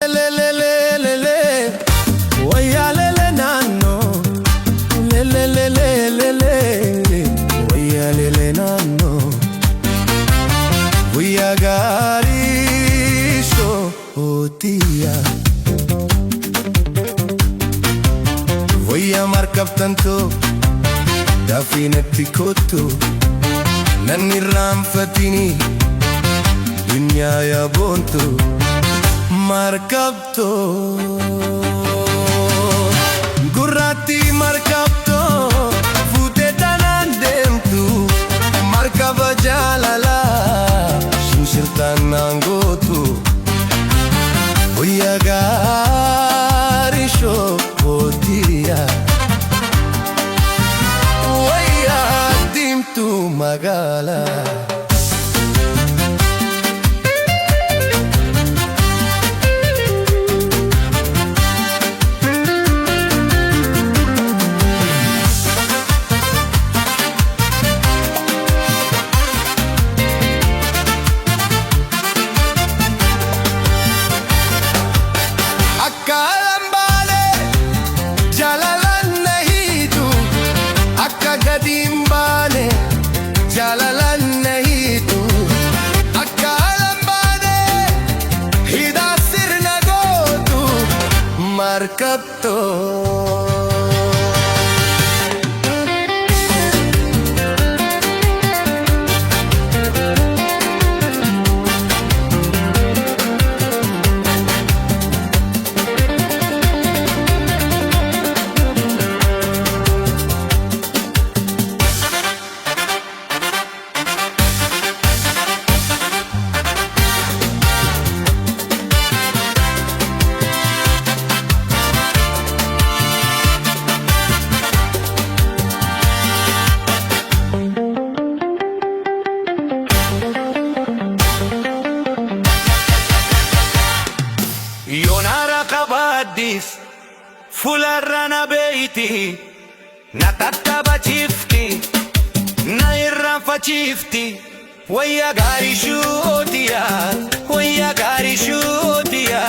le le le le le Waya le le nano le le le le le le Waya le le nano Waya garisho otia Waya markab tanto dafinetti kottu nanni ramfatini dunya ya bontu markabto gurrati markabto fute tanandemtu markaba jalala shimshirtan nangotu Oya garisho otiya Oya dimtu magala markabto Yonara kabadis fularrana beiti natattaba chifti nairran fachifti Waya gari shutia Waya gari shutia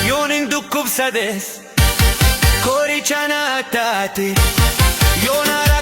Yonin dukkub sades kori chanatati Yonara